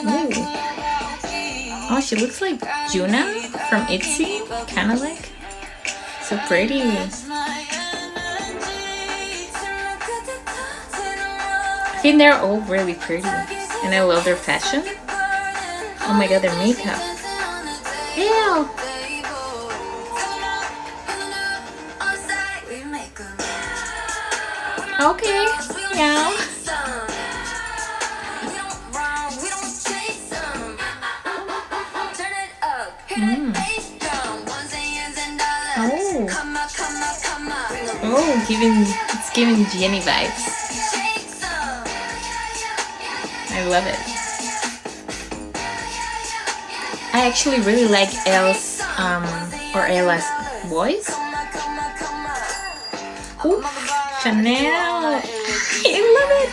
Ooh. Oh, she looks like Juna from ITZY, kind of like. So pretty. I think they're all really pretty, and I love their fashion. Oh my god, their makeup. Ew. Okay, yeah. Oh, it's giving Jenny vibes. I love it. I actually really like Elle's Ella's voice. Ooh, Chanel. I love it.